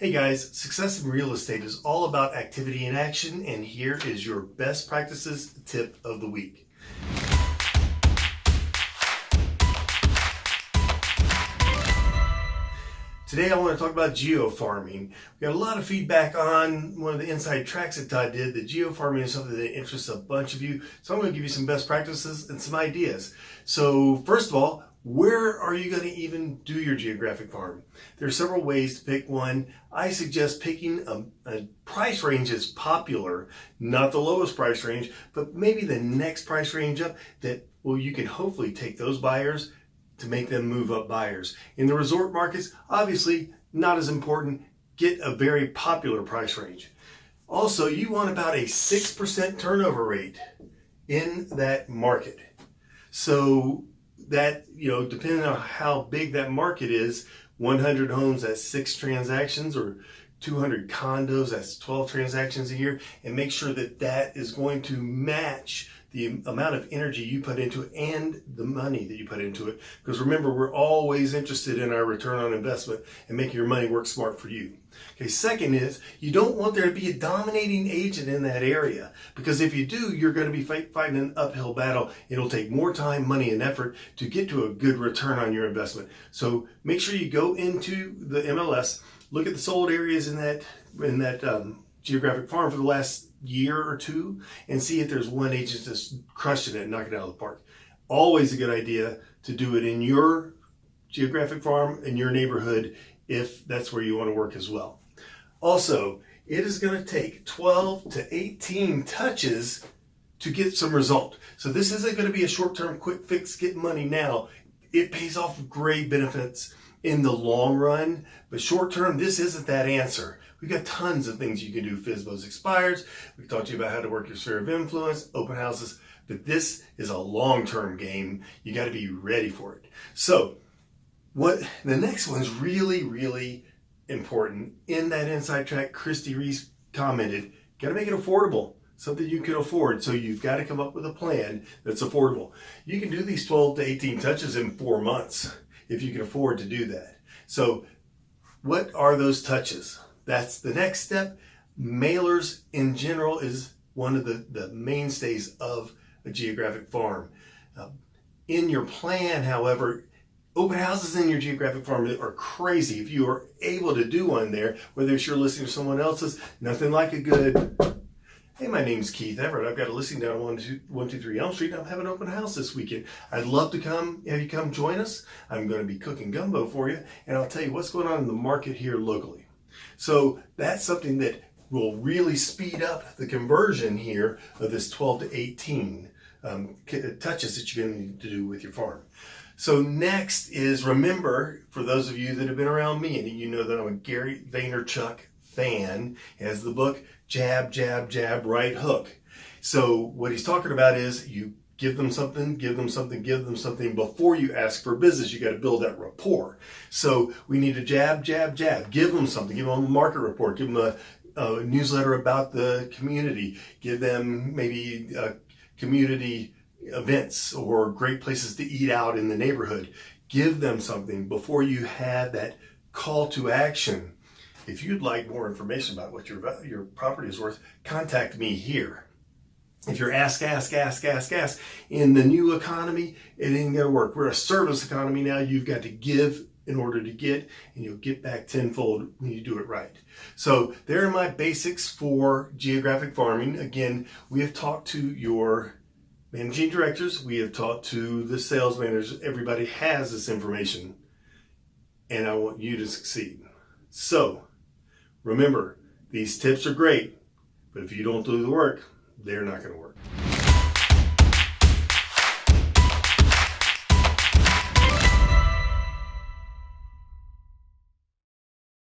Hey guys, success in real estate is all about activity and action, and here is your best practices tip of the week. Today I want to talk about geo farming. We got a lot of feedback on one of the inside tracks that Todd did. That geo farming is something that interests a bunch of you, so I'm going to give you some best practices and some ideas. So first of all, where are you going to even do your geographic farm? There are several ways to pick one. I suggest picking a price range that's popular, not the lowest price range, but maybe the next price range up that, well, you can hopefully take those buyers to make them move up buyers. In the resort markets, obviously not as important. Get a very popular price range. Also, you want about a 6% turnover rate in that market. So that, depending on how big that market is, 100 homes, that's 6 transactions, or 200 condos, that's 12 transactions a year, and make sure that that is going to match the amount of energy you put into it and the money that you put into it. Because remember, we're always interested in our return on investment and making your money work smart for you. Okay, second is you don't want there to be a dominating agent in that area, because if you do, you're going to be fighting an uphill battle. It'll take more time, money, and effort to get to a good return on your investment. So make sure you go into the MLS, look at the sold areas in that geographic farm for the last year or two, and see if there's one agent that's crushing it and knocking it out of the park. Always a good idea to do it in your geographic farm, in your neighborhood, if that's where you want to work as well. Also, it is going to take 12 to 18 touches to get some result. So this isn't going to be a short-term quick fix, get money now. It pays off great benefits in the long run, but short-term, this isn't that answer. We've got tons of things you can do. FSBOs expires. We talked to you about how to work your sphere of influence, open houses, but this is a long-term game. You got to be ready for it. So the next one's really, really important. In that inside track, Christy Reese commented, got to make it affordable, something you can afford. So you've got to come up with a plan that's affordable. You can do these 12 to 18 touches in 4 months if you can afford to do that. So what are those touches? That's the next step. Mailers in general is one of the mainstays of a geographic farm. In your plan, however, open houses in your geographic farm are crazy. If you are able to do one there, whether it's you're listening to someone else's, nothing like a good, hey, my name's Keith Everett. I've got a listing down 123 Elm Street. I'm having an open house this weekend. I'd love to have you come join us. I'm going to be cooking gumbo for you, and I'll tell you what's going on in the market here locally. So that's something that will really speed up the conversion here of this 12 to 18 touches that you're going to need to do with your farm. So next is, remember, for those of you that have been around me, and you know that I'm a Gary Vaynerchuk fan, has the book Jab, Jab, Jab, Right Hook. So what he's talking about is you give them something, give them something, give them something before you ask for business. You got to build that rapport. So we need to jab, jab, jab. Give them something. Give them a market report. Give them a newsletter about the community. Give them maybe community events or great places to eat out in the neighborhood. Give them something before you have that call to action. If you'd like more information about what your property is worth, contact me here. If you're ask, in the new economy, it ain't gonna work. We're a service economy now. You've got to give in order to get, and you'll get back tenfold when you do it right. So there are my basics for geographic farming. Again, we have talked to your managing directors. We have talked to the sales managers. Everybody has this information, and I want you to succeed. So remember, these tips are great, but if you don't do the work, they're not going to work.